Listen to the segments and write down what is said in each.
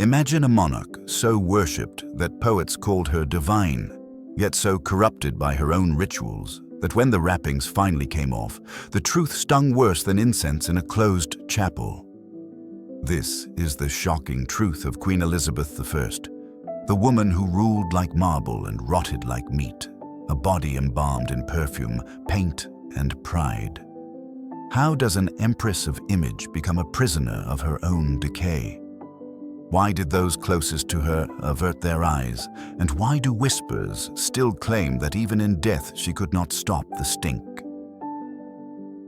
Imagine a monarch so worshipped that poets called her divine, yet so corrupted by her own rituals that when the wrappings finally came off, the truth stung worse than incense in a closed chapel. This is the shocking truth of Queen Elizabeth I, the woman who ruled like marble and rotted like meat, a body embalmed in perfume, paint, and pride. How does an empress of image become a prisoner of her own decay? Why did those closest to her avert their eyes? And why do whispers still claim that even in death she could not stop the stink?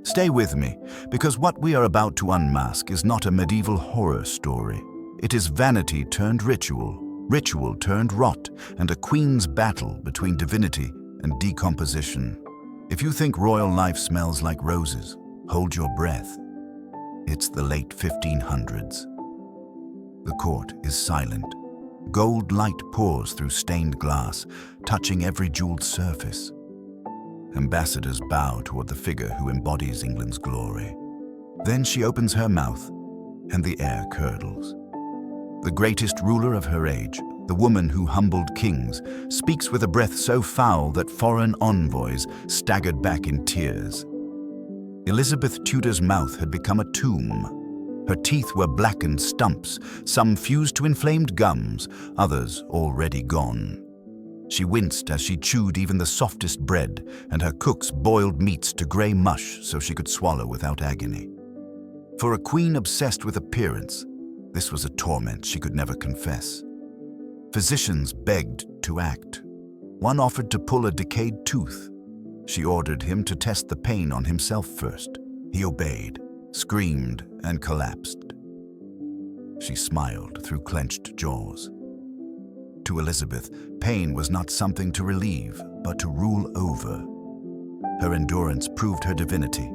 Stay with me, because what we are about to unmask is not a medieval horror story. It is vanity turned ritual, ritual turned rot, and a queen's battle between divinity and decomposition. If you think royal life smells like roses, hold your breath. It's the late 1500s. The court is silent. Gold light pours through stained glass, touching every jeweled surface. Ambassadors bow toward the figure who embodies England's glory. Then she opens her mouth, and the air curdles. The greatest ruler of her age, the woman who humbled kings, speaks with a breath so foul that foreign envoys staggered back in tears. Elizabeth Tudor's mouth had become a tomb. Her teeth were blackened stumps, some fused to inflamed gums, others already gone. She winced as she chewed even the softest bread, and her cooks boiled meats to grey mush so she could swallow without agony. For a queen obsessed with appearance, this was a torment she could never confess. Physicians begged to act. One offered to pull a decayed tooth. She ordered him to test the pain on himself first. He obeyed, screamed, and collapsed. She smiled through clenched jaws. To Elizabeth, pain was not something to relieve, but to rule over. Her endurance proved her divinity.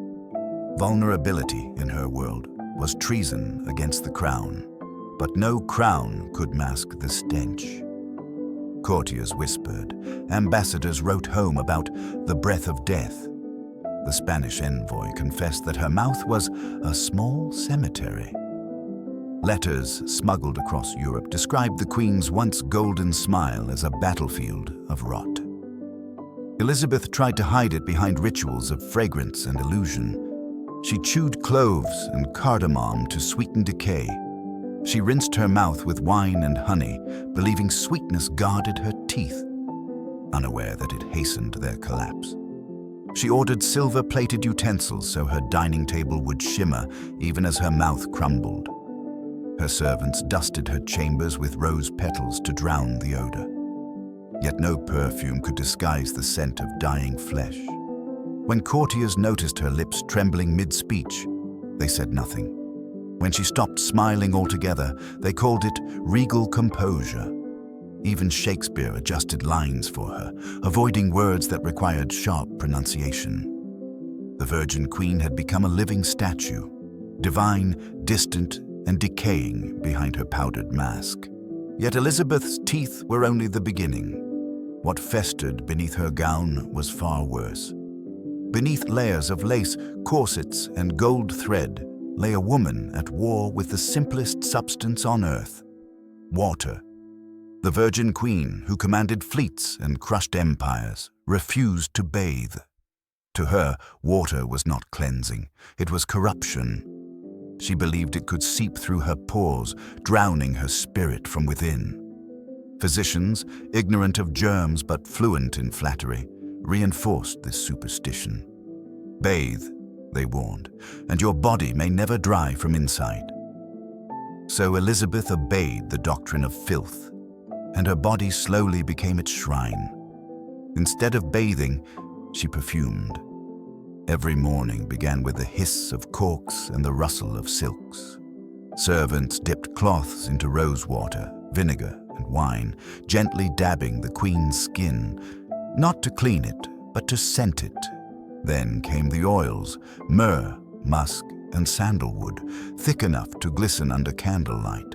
Vulnerability in her world was treason against the crown, but no crown could mask the stench. Courtiers whispered, ambassadors wrote home about the breath of death. The Spanish envoy confessed that her mouth was a small cemetery. Letters smuggled across Europe described the Queen's once golden smile as a battlefield of rot. Elizabeth tried to hide it behind rituals of fragrance and illusion. She chewed cloves and cardamom to sweeten decay. She rinsed her mouth with wine and honey, believing sweetness guarded her teeth, unaware that it hastened their collapse. She ordered silver-plated utensils so her dining table would shimmer even as her mouth crumbled. Her servants dusted her chambers with rose petals to drown the odor. Yet no perfume could disguise the scent of dying flesh. When courtiers noticed her lips trembling mid-speech, they said nothing. When she stopped smiling altogether, they called it regal composure. Even Shakespeare adjusted lines for her, avoiding words that required sharp pronunciation. The Virgin Queen had become a living statue, divine, distant, and decaying behind her powdered mask. Yet Elizabeth's teeth were only the beginning. What festered beneath her gown was far worse. Beneath layers of lace, corsets, and gold thread lay a woman at war with the simplest substance on earth: water. The Virgin Queen, who commanded fleets and crushed empires, refused to bathe. To her, water was not cleansing, it was corruption. She believed it could seep through her pores, drowning her spirit from within. Physicians, ignorant of germs but fluent in flattery, reinforced this superstition. Bathe, they warned, and your body may never dry from inside. So Elizabeth obeyed the doctrine of filth, and her body slowly became its shrine. Instead of bathing, she perfumed. Every morning began with the hiss of corks and the rustle of silks. Servants dipped cloths into rose water, vinegar, and wine, gently dabbing the Queen's skin, not to clean it, but to scent it. Then came the oils, myrrh, musk, and sandalwood, thick enough to glisten under candlelight.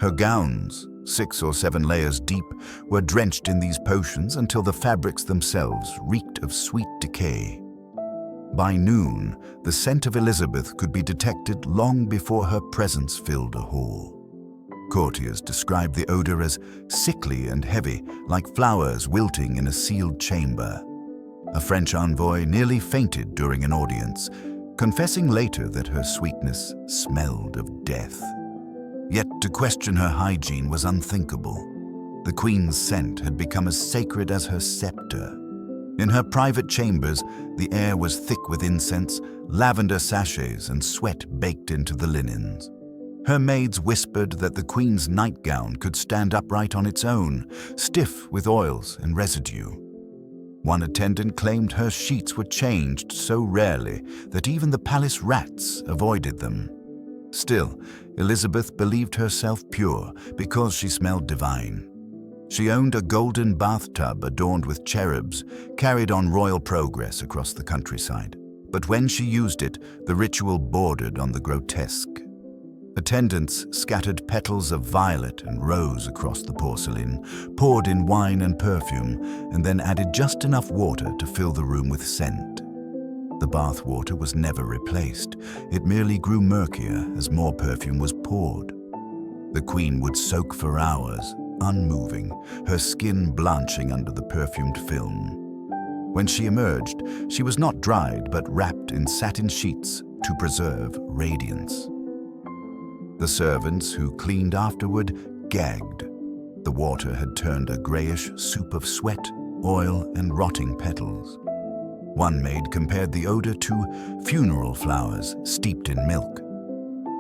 Her gowns, 6 or 7 layers deep, were drenched in these potions until the fabrics themselves reeked of sweet decay. By noon, the scent of Elizabeth could be detected long before her presence filled a hall. Courtiers described the odor as sickly and heavy, like flowers wilting in a sealed chamber. A French envoy nearly fainted during an audience, confessing later that her sweetness smelled of death. Yet to question her hygiene was unthinkable. The queen's scent had become as sacred as her scepter. In her private chambers, the air was thick with incense, lavender sachets, and sweat baked into the linens. Her maids whispered that the queen's nightgown could stand upright on its own, stiff with oils and residue. One attendant claimed her sheets were changed so rarely that even the palace rats avoided them. Still, Elizabeth believed herself pure because she smelled divine. She owned a golden bathtub adorned with cherubs, carried on royal progress across the countryside. But when she used it, the ritual bordered on the grotesque. Attendants scattered petals of violet and rose across the porcelain, poured in wine and perfume, and then added just enough water to fill the room with scent. The bath water was never replaced. It merely grew murkier as more perfume was poured. The queen would soak for hours, unmoving, her skin blanching under the perfumed film. When she emerged, she was not dried but wrapped in satin sheets to preserve radiance. The servants who cleaned afterward gagged. The water had turned a grayish soup of sweat, oil, and rotting petals. One maid compared the odor to funeral flowers steeped in milk.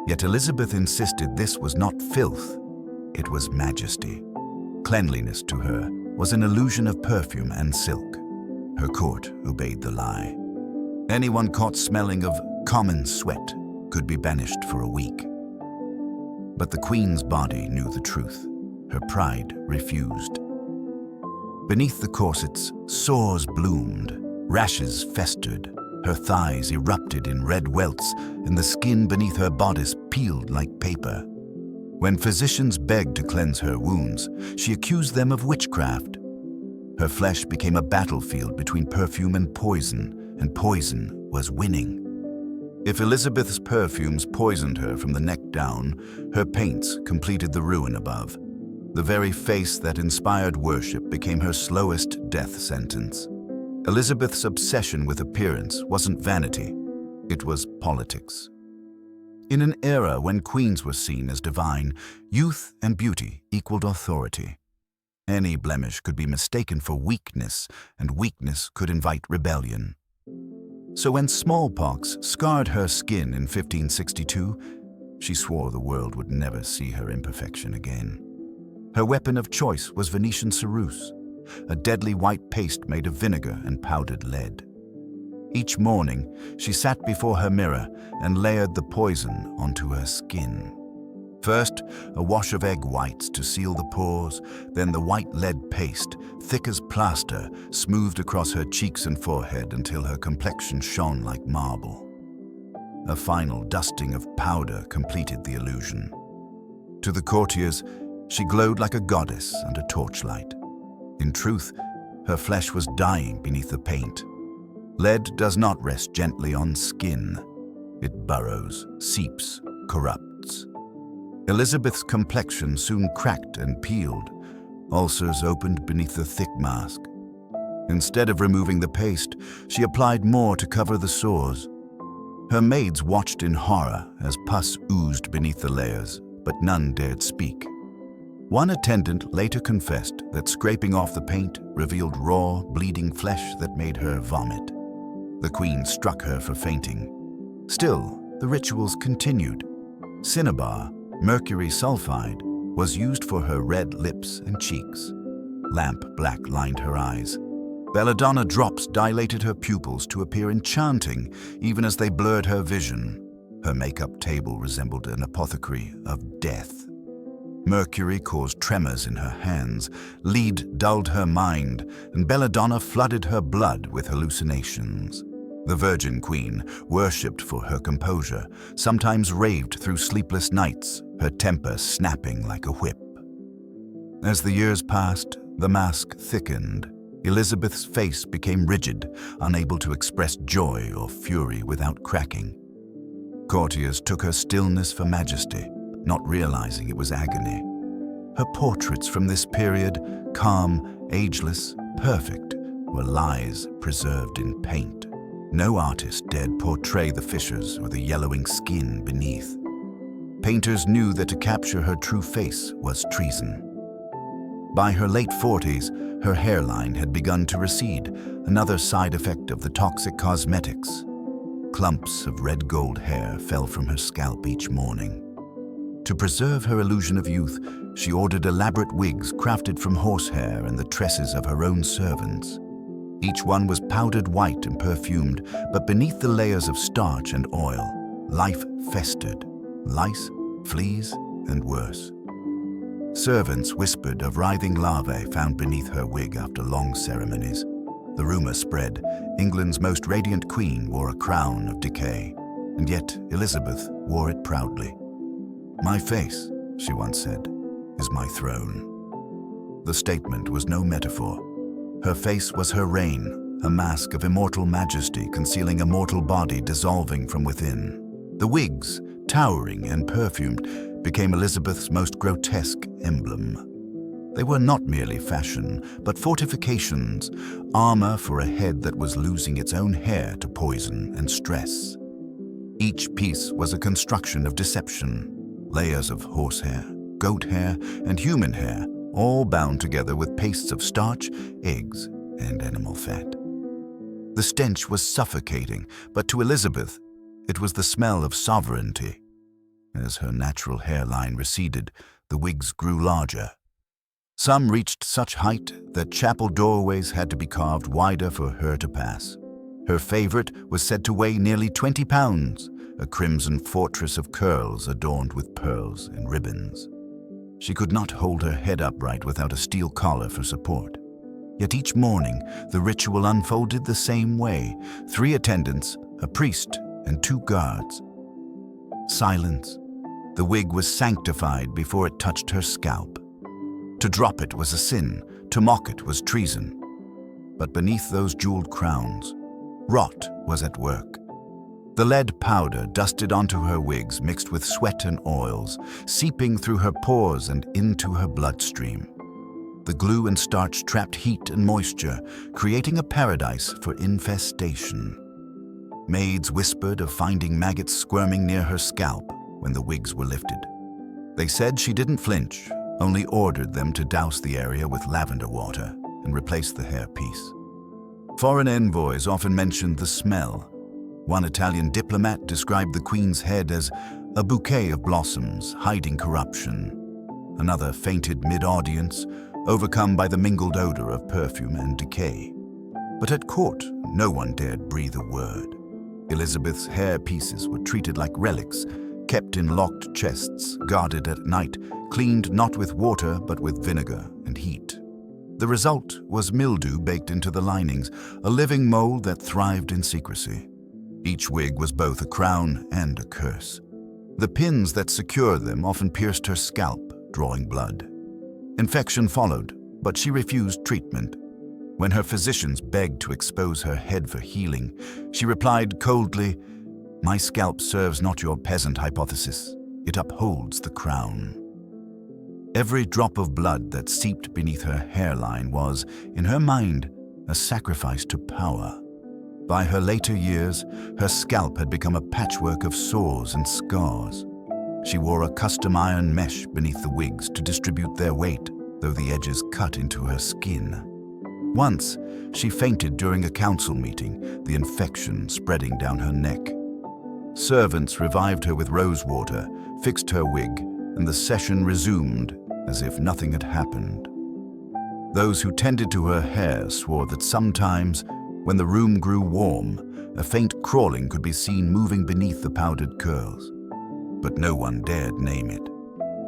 Yet Elizabeth insisted this was not filth, it was majesty. Cleanliness to her was an illusion of perfume and silk. Her court obeyed the lie. Anyone caught smelling of common sweat could be banished for a week. But the queen's body knew the truth. Her pride refused. Beneath the corsets, sores bloomed, rashes festered, her thighs erupted in red welts, and the skin beneath her bodice peeled like paper. When physicians begged to cleanse her wounds, she accused them of witchcraft. Her flesh became a battlefield between perfume and poison was winning. If Elizabeth's perfumes poisoned her from the neck down, her paints completed the ruin above. The very face that inspired worship became her slowest death sentence. Elizabeth's obsession with appearance wasn't vanity, it was politics. In an era when queens were seen as divine, youth and beauty equaled authority. Any blemish could be mistaken for weakness, and weakness could invite rebellion. So when smallpox scarred her skin in 1562, she swore the world would never see her imperfection again. Her weapon of choice was Venetian ceruse, a deadly white paste made of vinegar and powdered lead. Each morning, she sat before her mirror and layered the poison onto her skin. First, a wash of egg whites to seal the pores, then the white lead paste, thick as plaster, smoothed across her cheeks and forehead until her complexion shone like marble. A final dusting of powder completed the illusion. To the courtiers, she glowed like a goddess under torchlight. In truth, her flesh was dying beneath the paint. Lead does not rest gently on skin. It burrows, seeps, corrupts. Elizabeth's complexion soon cracked and peeled. Ulcers opened beneath the thick mask. Instead of removing the paste, she applied more to cover the sores. Her maids watched in horror as pus oozed beneath the layers, but none dared speak. One attendant later confessed that scraping off the paint revealed raw, bleeding flesh that made her vomit. The queen struck her for fainting. Still, the rituals continued. Cinnabar, mercury sulfide, was used for her red lips and cheeks. Lamp black lined her eyes. Belladonna drops dilated her pupils to appear enchanting, even as they blurred her vision. Her makeup table resembled an apothecary of death. Mercury caused tremors in her hands, lead dulled her mind, and belladonna flooded her blood with hallucinations. The Virgin Queen, worshipped for her composure, sometimes raved through sleepless nights, her temper snapping like a whip. As the years passed, the mask thickened. Elizabeth's face became rigid, unable to express joy or fury without cracking. Courtiers took her stillness for majesty, not realizing it was agony. Her portraits from this period, calm, ageless, perfect, were lies preserved in paint. No artist dared portray the fissures or the yellowing skin beneath. Painters knew that to capture her true face was treason. By her late 40s, her hairline had begun to recede, another side effect of the toxic cosmetics. Clumps of red gold hair fell from her scalp each morning. To preserve her illusion of youth, she ordered elaborate wigs crafted from horsehair and the tresses of her own servants. Each one was powdered white and perfumed, but beneath the layers of starch and oil, life festered. Lice, fleas, and worse. Servants whispered of writhing larvae found beneath her wig after long ceremonies. The rumor spread England's most radiant queen wore a crown of decay, and yet Elizabeth wore it proudly. "My face," she once said, "is my throne." The statement was no metaphor. Her face was her reign, a mask of immortal majesty concealing a mortal body dissolving from within. The wigs, towering and perfumed, became Elizabeth's most grotesque emblem. They were not merely fashion, but fortifications, armor for a head that was losing its own hair to poison and stress. Each piece was a construction of deception, layers of horsehair, goat hair, and human hair, all bound together with pastes of starch, eggs, and animal fat. The stench was suffocating, but to Elizabeth, it was the smell of sovereignty. As her natural hairline receded, the wigs grew larger. Some reached such height that chapel doorways had to be carved wider for her to pass. Her favorite was said to weigh nearly 20 pounds, a crimson fortress of curls adorned with pearls and ribbons. She could not hold her head upright without a steel collar for support. Yet each morning, the ritual unfolded the same way: 3 attendants, a priest, and 2 guards. Silence. The wig was sanctified before it touched her scalp. To drop it was a sin, to mock it was treason. But beneath those jeweled crowns, rot was at work. The lead powder dusted onto her wigs mixed with sweat and oils, seeping through her pores and into her bloodstream. The glue and starch trapped heat and moisture, creating a paradise for infestation. Maids whispered of finding maggots squirming near her scalp when the wigs were lifted. They said she didn't flinch, only ordered them to douse the area with lavender water and replace the hairpiece. Foreign envoys often mentioned the smell. One Italian diplomat described the queen's head as a bouquet of blossoms hiding corruption. Another fainted mid-audience, overcome by the mingled odor of perfume and decay. But at court, no one dared breathe a word. Elizabeth's hair pieces were treated like relics, kept in locked chests, guarded at night, cleaned not with water but with vinegar and heat. The result was mildew baked into the linings, a living mold that thrived in secrecy. Each wig was both a crown and a curse. The pins that secured them often pierced her scalp, drawing blood. Infection followed, but she refused treatment. When her physicians begged to expose her head for healing, she replied coldly, "My scalp serves not your peasant hypothesis. It upholds the crown." Every drop of blood that seeped beneath her hairline was, in her mind, a sacrifice to power. By her later years, her scalp had become a patchwork of sores and scars. She wore a custom iron mesh beneath the wigs to distribute their weight, though the edges cut into her skin. Once, she fainted during a council meeting, the infection spreading down her neck. Servants revived her with rose water, fixed her wig, and the session resumed as if nothing had happened. Those who tended to her hair swore that sometimes, when the room grew warm, a faint crawling could be seen moving beneath the powdered curls. But no one dared name it.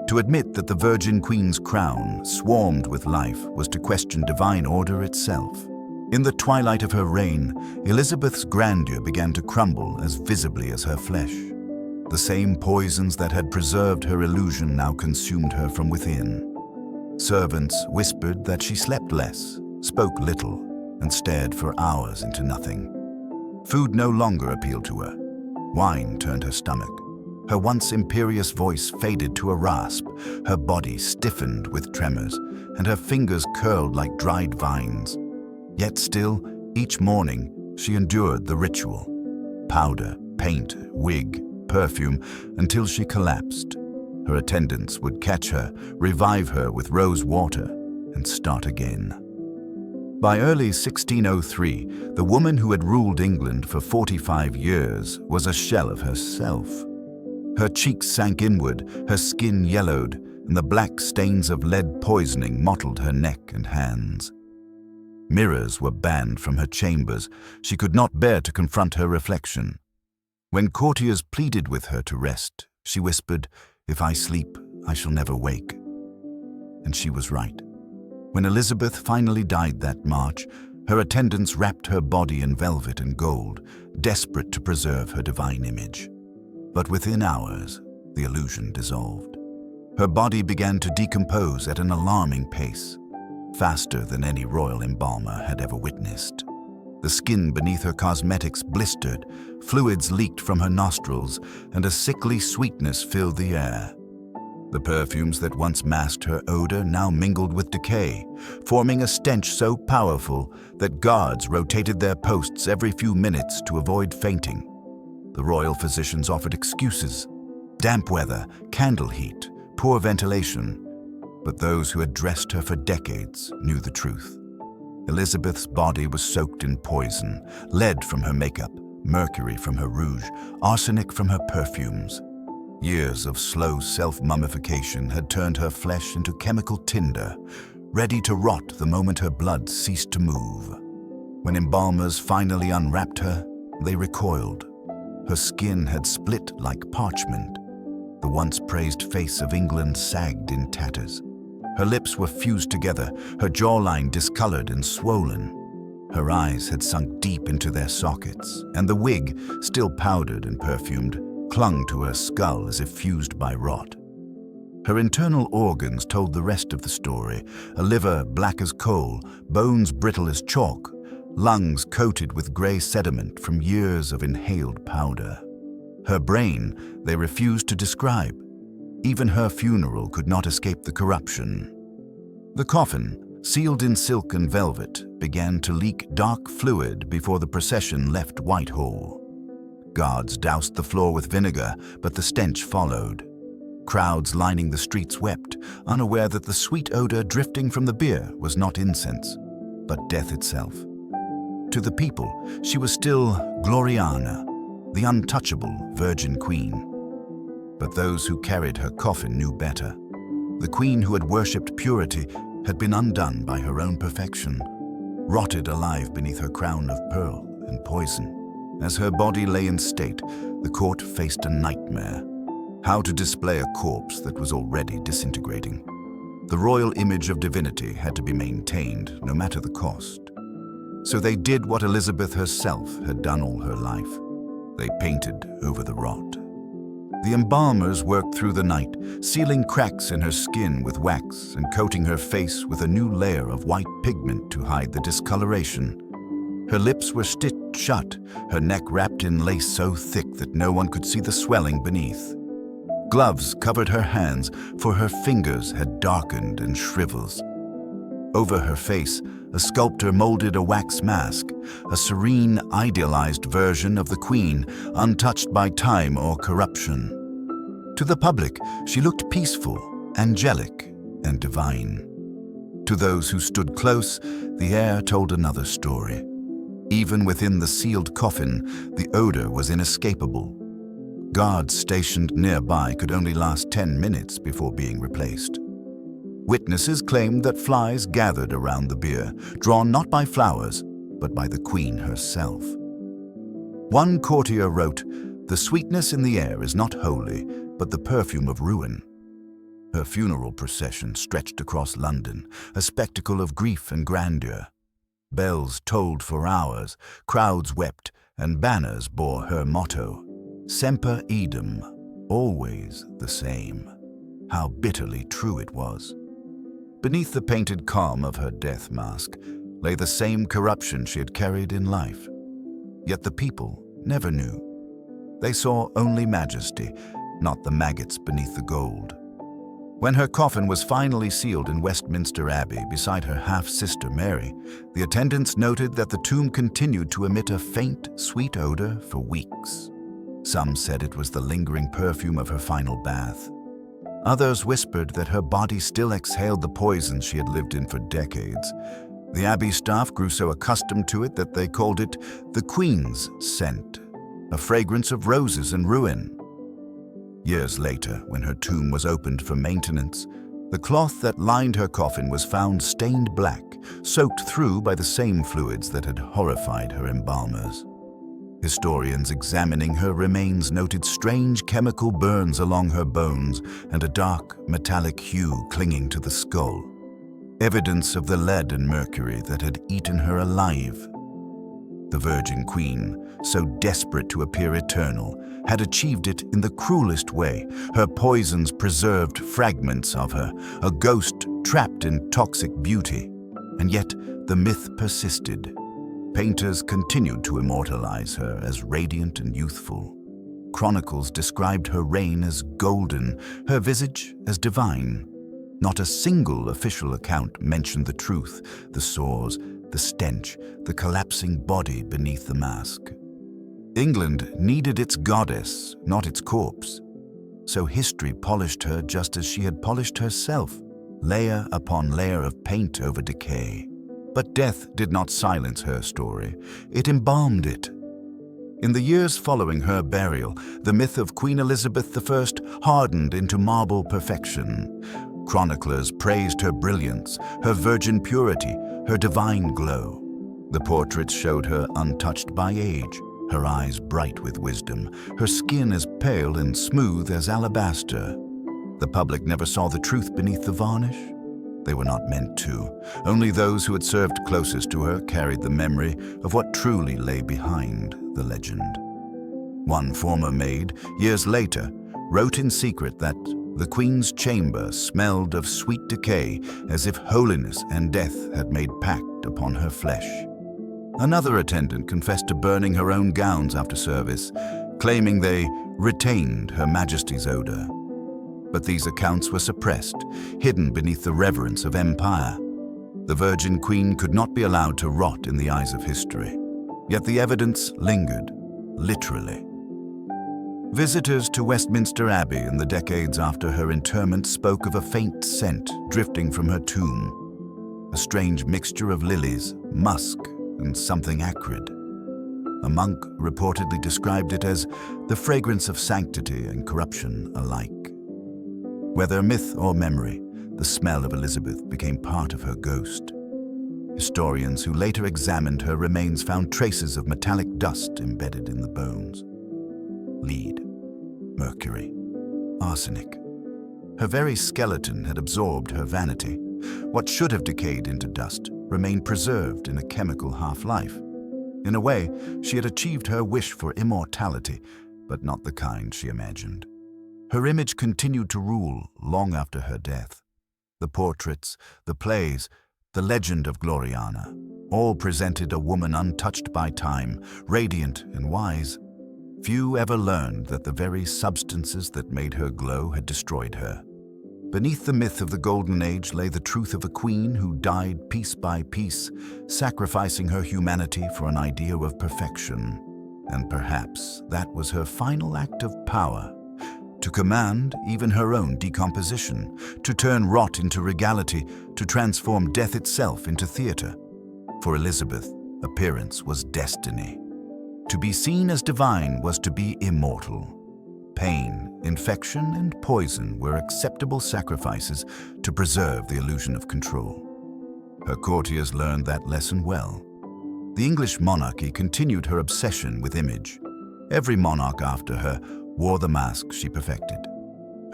To admit that the Virgin Queen's crown swarmed with life was to question divine order itself. In the twilight of her reign, Elizabeth's grandeur began to crumble as visibly as her flesh. The same poisons that had preserved her illusion now consumed her from within. Servants whispered that she slept less, spoke little, and stared for hours into nothing. Food no longer appealed to her. Wine turned her stomach. Her once imperious voice faded to a rasp, her body stiffened with tremors, and her fingers curled like dried vines. Yet still, each morning, she endured the ritual. Powder, paint, wig, perfume, until she collapsed. Her attendants would catch her, revive her with rose water, and start again. By early 1603, the woman who had ruled England for 45 years was a shell of herself. Her cheeks sank inward, her skin yellowed, and the black stains of lead poisoning mottled her neck and hands. Mirrors were banned from her chambers. She could not bear to confront her reflection. When courtiers pleaded with her to rest, she whispered, "If I sleep, I shall never wake." And she was right. When Elizabeth finally died that March, her attendants wrapped her body in velvet and gold, desperate to preserve her divine image. But within hours, the illusion dissolved. Her body began to decompose at an alarming pace, faster than any royal embalmer had ever witnessed. The skin beneath her cosmetics blistered, fluids leaked from her nostrils, and a sickly sweetness filled the air. The perfumes that once masked her odor now mingled with decay, forming a stench so powerful that guards rotated their posts every few minutes to avoid fainting. The royal physicians offered excuses: damp weather, candle heat, poor ventilation. But those who had dressed her for decades knew the truth. Elizabeth's body was soaked in poison, lead from her makeup, mercury from her rouge, arsenic from her perfumes. Years of slow self-mummification had turned her flesh into chemical tinder, ready to rot the moment her blood ceased to move. When embalmers finally unwrapped her, they recoiled. Her skin had split like parchment. The once praised face of England sagged in tatters. Her lips were fused together, her jawline discolored and swollen. Her eyes had sunk deep into their sockets, and the wig, still powdered and perfumed, clung to her skull as if fused by rot. Her internal organs told the rest of the story: a liver black as coal, bones brittle as chalk, lungs coated with gray sediment from years of inhaled powder. Her brain they refused to describe. Even her funeral could not escape the corruption. The coffin, sealed in silk and velvet, began to leak dark fluid before the procession left Whitehall. Guards doused the floor with vinegar, but the stench followed. Crowds lining the streets wept, unaware that the sweet odor drifting from the bier was not incense, but death itself. To the people, she was still Gloriana, the untouchable Virgin Queen. But those who carried her coffin knew better. The queen who had worshipped purity had been undone by her own perfection, rotted alive beneath her crown of pearl and poison. As her body lay in state, the court faced a nightmare: how to display a corpse that was already disintegrating. The royal image of divinity had to be maintained, no matter the cost. So they did what Elizabeth herself had done all her life. They painted over the rot. The embalmers worked through the night, sealing cracks in her skin with wax and coating her face with a new layer of white pigment to hide the discoloration. Her lips were stitched shut, her neck wrapped in lace so thick that no one could see the swelling beneath. Gloves covered her hands, for her fingers had darkened and shrivels. Over her face, a sculptor molded a wax mask, a serene, idealized version of the queen, untouched by time or corruption. To the public, she looked peaceful, angelic, and divine. To those who stood close, the air told another story. Even within the sealed coffin, the odor was inescapable. Guards stationed nearby could only last 10 minutes before being replaced. Witnesses claimed that flies gathered around the bier, drawn not by flowers, but by the queen herself. One courtier wrote, "The sweetness in the air is not holy, but the perfume of ruin." Her funeral procession stretched across London, a spectacle of grief and grandeur. Bells tolled for hours, crowds wept, and banners bore her motto, "Semper Idem," always the same. How bitterly true it was. Beneath the painted calm of her death mask lay the same corruption she had carried in life. Yet the people never knew. They saw only majesty, not the maggots beneath the gold. When her coffin was finally sealed in Westminster Abbey beside her half-sister Mary, the attendants noted that the tomb continued to emit a faint, sweet odor for weeks. Some said it was the lingering perfume of her final bath. Others whispered that her body still exhaled the poison she had lived in for decades. The Abbey staff grew so accustomed to it that they called it the Queen's scent, a fragrance of roses and ruin. Years later, when her tomb was opened for maintenance, the cloth that lined her coffin was found stained black, soaked through by the same fluids that had horrified her embalmers. Historians examining her remains noted strange chemical burns along her bones and a dark, metallic hue clinging to the skull, evidence of the lead and mercury that had eaten her alive. The Virgin Queen, so desperate to appear eternal, had achieved it in the cruelest way. Her poisons preserved fragments of her, a ghost trapped in toxic beauty. And yet the myth persisted. Painters continued to immortalize her as radiant and youthful. Chronicles described her reign as golden, her visage as divine. Not a single official account mentioned the truth, the sores, the stench, the collapsing body beneath the mask. England needed its goddess, not its corpse. So history polished her just as she had polished herself, layer upon layer of paint over decay. But death did not silence her story. It embalmed it. In the years following her burial, the myth of Queen Elizabeth I hardened into marble perfection. Chroniclers praised her brilliance, her virgin purity, her divine glow. The portraits showed her untouched by age, her eyes bright with wisdom, her skin as pale and smooth as alabaster. The public never saw the truth beneath the varnish. They were not meant to. Only those who had served closest to her carried the memory of what truly lay behind the legend. One former maid, years later, wrote in secret that the Queen's chamber smelled of sweet decay, as if holiness and death had made pact upon her flesh. Another attendant confessed to burning her own gowns after service, claiming they retained Her Majesty's odor. But these accounts were suppressed, hidden beneath the reverence of empire. The Virgin Queen could not be allowed to rot in the eyes of history. Yet the evidence lingered, literally. Visitors to Westminster Abbey in the decades after her interment spoke of a faint scent drifting from her tomb, a strange mixture of lilies, musk, and something acrid. A monk reportedly described it as the fragrance of sanctity and corruption alike. Whether myth or memory, the smell of Elizabeth became part of her ghost. Historians who later examined her remains found traces of metallic dust embedded in the bones. Lead, mercury, arsenic. Her very skeleton had absorbed her vanity. What should have decayed into dust remained preserved in a chemical half-life. In a way, she had achieved her wish for immortality, but not the kind she imagined. Her image continued to rule long after her death. The portraits, the plays, the legend of Gloriana, all presented a woman untouched by time, radiant and wise. Few ever learned that the very substances that made her glow had destroyed her. Beneath the myth of the Golden Age lay the truth of a queen who died piece by piece, sacrificing her humanity for an idea of perfection. And perhaps that was her final act of power, to command even her own decomposition, to turn rot into regality, to transform death itself into theater. For Elizabeth, appearance was destiny. To be seen as divine was to be immortal. Pain, infection, and poison were acceptable sacrifices to preserve the illusion of control. Her courtiers learned that lesson well. The English monarchy continued her obsession with image. Every monarch after her wore the mask she perfected.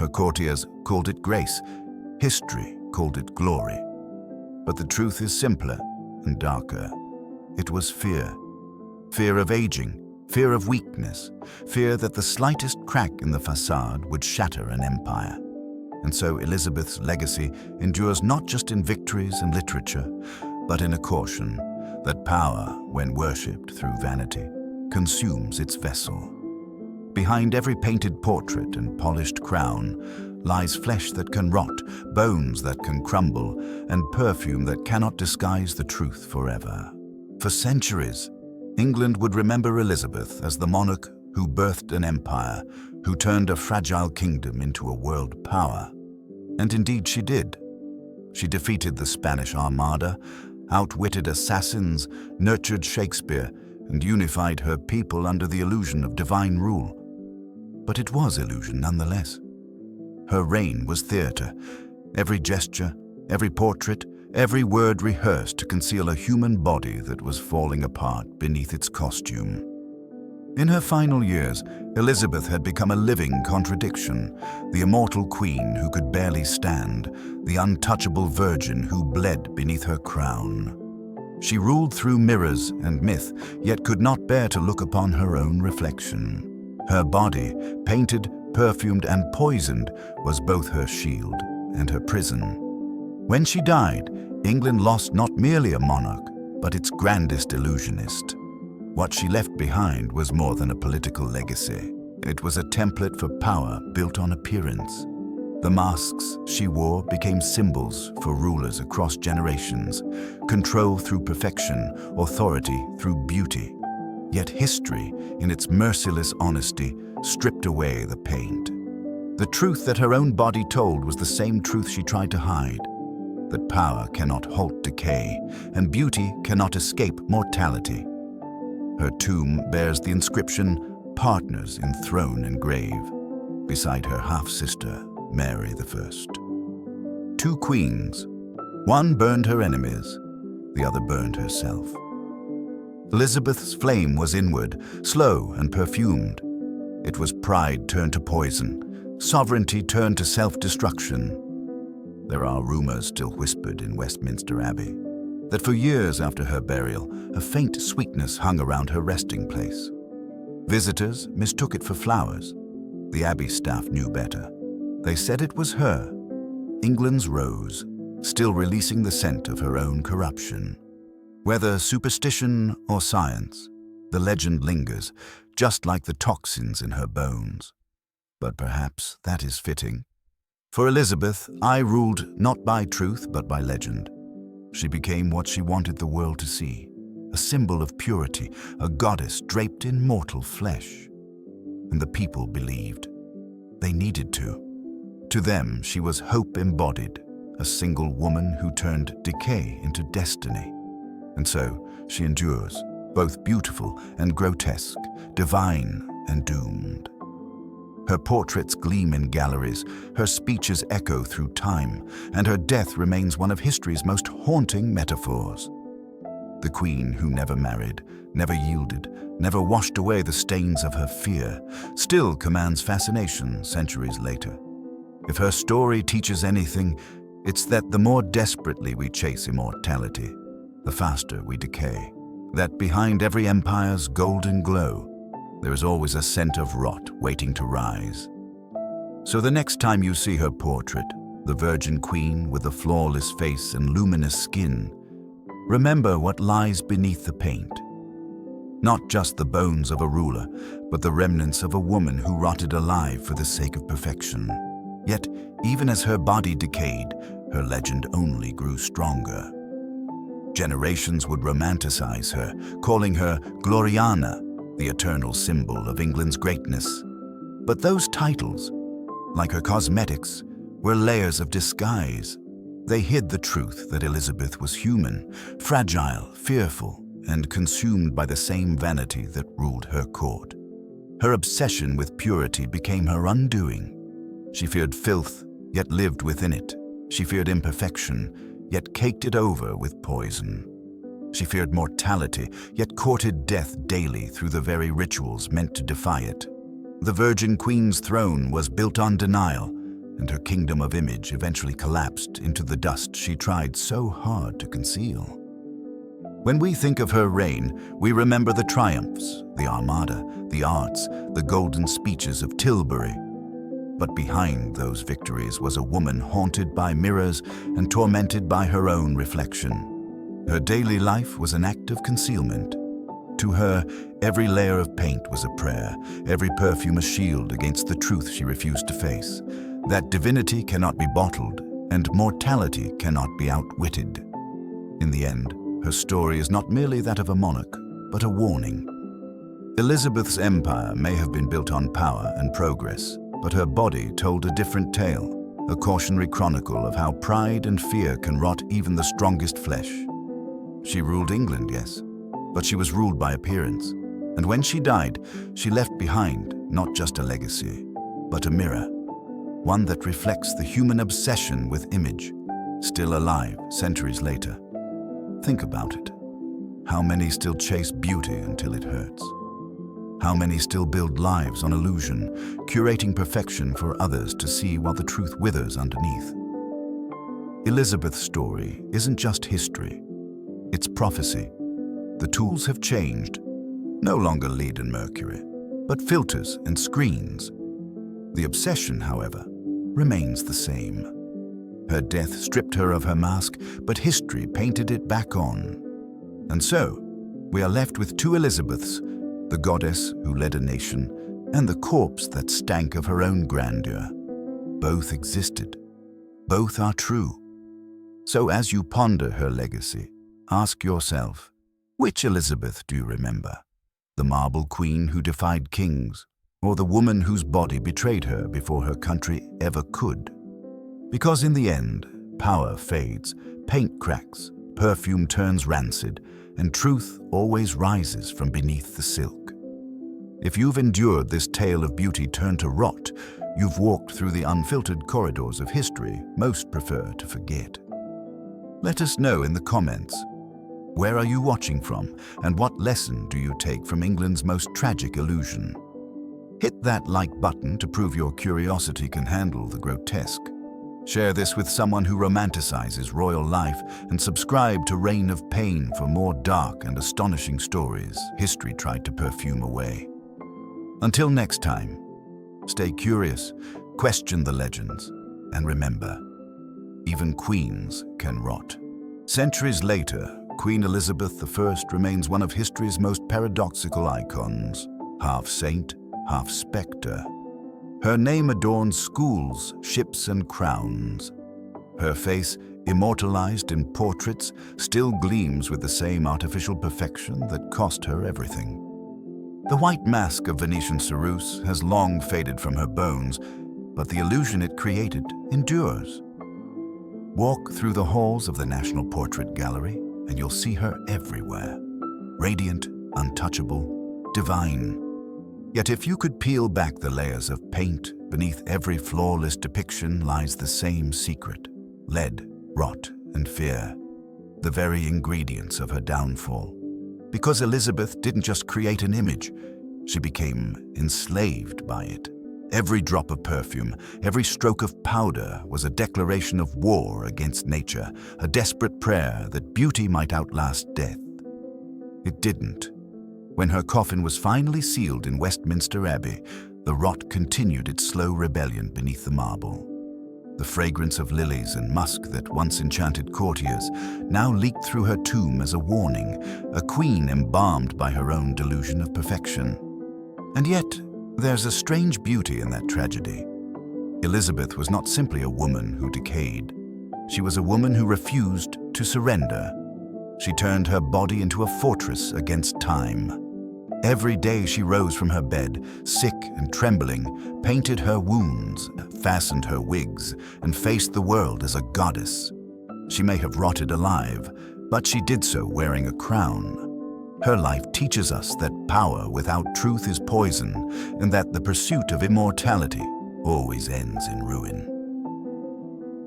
Her courtiers called it grace. History called it glory. But the truth is simpler and darker. It was fear. Fear of aging, fear of weakness, fear that the slightest crack in the facade would shatter an empire. And so Elizabeth's legacy endures not just in victories and literature, but in a caution that power, when worshipped through vanity, consumes its vessel. Behind every painted portrait and polished crown lies flesh that can rot, bones that can crumble, and perfume that cannot disguise the truth forever. For centuries, England would remember Elizabeth as the monarch who birthed an empire, who turned a fragile kingdom into a world power. And indeed she did. She defeated the Spanish Armada, outwitted assassins, nurtured Shakespeare, and unified her people under the illusion of divine rule. But it was illusion nonetheless. Her reign was theatre, every gesture, every portrait, every word rehearsed to conceal a human body that was falling apart beneath its costume. In her final years, Elizabeth had become a living contradiction, the immortal queen who could barely stand, the untouchable virgin who bled beneath her crown. She ruled through mirrors and myth, yet could not bear to look upon her own reflection. Her body, painted, perfumed, and poisoned, was both her shield and her prison. When she died, England lost not merely a monarch, but its grandest illusionist. What she left behind was more than a political legacy. It was a template for power built on appearance. The masks she wore became symbols for rulers across generations, control through perfection, authority through beauty. Yet history, in its merciless honesty, stripped away the paint. The truth that her own body told was the same truth she tried to hide, that power cannot halt decay, and beauty cannot escape mortality. Her tomb bears the inscription, "Partners in throne and grave," beside her half-sister, Mary I. Two queens. One burned her enemies, the other burned herself. Elizabeth's flame was inward, slow and perfumed. It was pride turned to poison, sovereignty turned to self-destruction. There are rumors still whispered in Westminster Abbey that for years after her burial, a faint sweetness hung around her resting place. Visitors mistook it for flowers. The Abbey staff knew better. They said it was her, England's rose, still releasing the scent of her own corruption. Whether superstition or science, the legend lingers, just like the toxins in her bones. But perhaps that is fitting. For Elizabeth, I ruled not by truth but by legend. She became what she wanted the world to see, a symbol of purity, a goddess draped in mortal flesh. And the people believed. They needed to. To them, she was hope embodied, a single woman who turned decay into destiny. And so, she endures, both beautiful and grotesque, divine and doomed. Her portraits gleam in galleries, her speeches echo through time, and her death remains one of history's most haunting metaphors. The queen who never married, never yielded, never washed away the stains of her fear, still commands fascination centuries later. If her story teaches anything, it's that the more desperately we chase immortality, the faster we decay. That behind every empire's golden glow, there is always a scent of rot waiting to rise. So the next time you see her portrait, the Virgin Queen with a flawless face and luminous skin, remember what lies beneath the paint. Not just the bones of a ruler, but the remnants of a woman who rotted alive for the sake of perfection. Yet, even as her body decayed, her legend only grew stronger. Generations would romanticize her, calling her Gloriana, the eternal symbol of England's greatness. But those titles, like her cosmetics, were layers of disguise. They hid the truth that Elizabeth was human, fragile, fearful, and consumed by the same vanity that ruled her court. Her obsession with purity became her undoing. She feared filth, yet lived within it. She feared imperfection, yet caked it over with poison. She feared mortality, yet courted death daily through the very rituals meant to defy it. The Virgin Queen's throne was built on denial, and her kingdom of image eventually collapsed into the dust she tried so hard to conceal. When we think of her reign, we remember the triumphs, the Armada, the arts, the golden speeches of Tilbury. But behind those victories was a woman haunted by mirrors and tormented by her own reflection. Her daily life was an act of concealment. To her, every layer of paint was a prayer, every perfume a shield against the truth she refused to face. That divinity cannot be bottled, and mortality cannot be outwitted. In the end, her story is not merely that of a monarch, but a warning. Elizabeth's empire may have been built on power and progress, but her body told a different tale, a cautionary chronicle of how pride and fear can rot even the strongest flesh. She ruled England, yes, but she was ruled by appearance. And when she died, she left behind not just a legacy, but a mirror, one that reflects the human obsession with image, still alive centuries later. Think about it. How many still chase beauty until it hurts? How many still build lives on illusion, curating perfection for others to see while the truth withers underneath? Elizabeth's story isn't just history, it's prophecy. The tools have changed, no longer lead and mercury, but filters and screens. The obsession, however, remains the same. Her death stripped her of her mask, but history painted it back on. And so, we are left with two Elizabeths, the goddess who led a nation, and the corpse that stank of her own grandeur. Both existed. Both are true. So as you ponder her legacy, ask yourself, which Elizabeth do you remember? The marble queen who defied kings, or the woman whose body betrayed her before her country ever could? Because in the end, power fades, paint cracks, perfume turns rancid, and truth always rises from beneath the silk. If you've endured this tale of beauty turned to rot, you've walked through the unfiltered corridors of history most prefer to forget. Let us know in the comments. Where are you watching from, and what lesson do you take from England's most tragic illusion? Hit that like button to prove your curiosity can handle the grotesque. Share this with someone who romanticizes royal life, and subscribe to Reign of Pain for more dark and astonishing stories history tried to perfume away. Until next time, stay curious, question the legends, and remember, even queens can rot. Centuries later, Queen Elizabeth I remains one of history's most paradoxical icons, half saint, half spectre. Her name adorns schools, ships, and crowns. Her face, immortalized in portraits, still gleams with the same artificial perfection that cost her everything. The white mask of Venetian ceruse has long faded from her bones, but the illusion it created endures. Walk through the halls of the National Portrait Gallery, and you'll see her everywhere. Radiant, untouchable, divine. Yet if you could peel back the layers of paint, beneath every flawless depiction lies the same secret: lead, rot, and fear, the very ingredients of her downfall. Because Elizabeth didn't just create an image, she became enslaved by it. Every drop of perfume, every stroke of powder was a declaration of war against nature, a desperate prayer that beauty might outlast death. It didn't. When her coffin was finally sealed in Westminster Abbey, the rot continued its slow rebellion beneath the marble. The fragrance of lilies and musk that once enchanted courtiers now leaked through her tomb as a warning, a queen embalmed by her own delusion of perfection. And yet, there's a strange beauty in that tragedy. Elizabeth was not simply a woman who decayed. She was a woman who refused to surrender. She turned her body into a fortress against time. Every day she rose from her bed, sick and trembling, painted her wounds, fastened her wigs, and faced the world as a goddess. She may have rotted alive, but she did so wearing a crown. Her life teaches us that power without truth is poison, and that the pursuit of immortality always ends in ruin.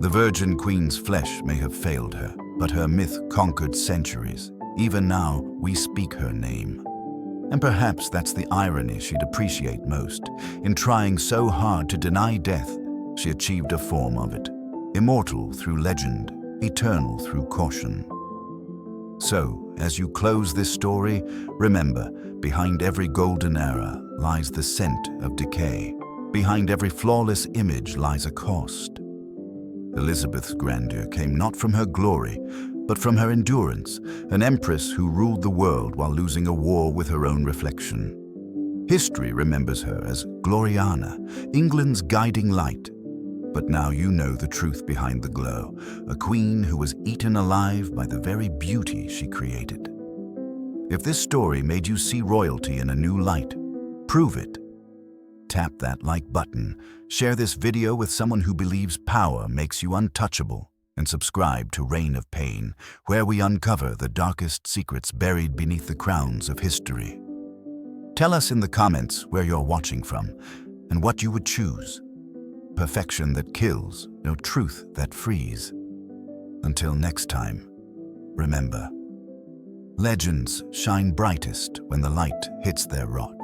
The Virgin Queen's flesh may have failed her, but her myth conquered centuries. Even now, we speak her name. And perhaps that's the irony she'd appreciate most. In trying so hard to deny death, she achieved a form of it. Immortal through legend, eternal through caution. So, as you close this story, remember, behind every golden era lies the scent of decay. Behind every flawless image lies a cost. Elizabeth's grandeur came not from her glory, but from her endurance, an empress who ruled the world while losing a war with her own reflection. History remembers her as Gloriana, England's guiding light. But now you know the truth behind the glow, a queen who was eaten alive by the very beauty she created. If this story made you see royalty in a new light, prove it. Tap that like button, share this video with someone who believes power makes you untouchable, and subscribe to Reign of Pain, where we uncover the darkest secrets buried beneath the crowns of history. Tell us in the comments where you're watching from and what you would choose. Perfection that kills, no truth that frees. Until next time, remember, legends shine brightest when the light hits their rot.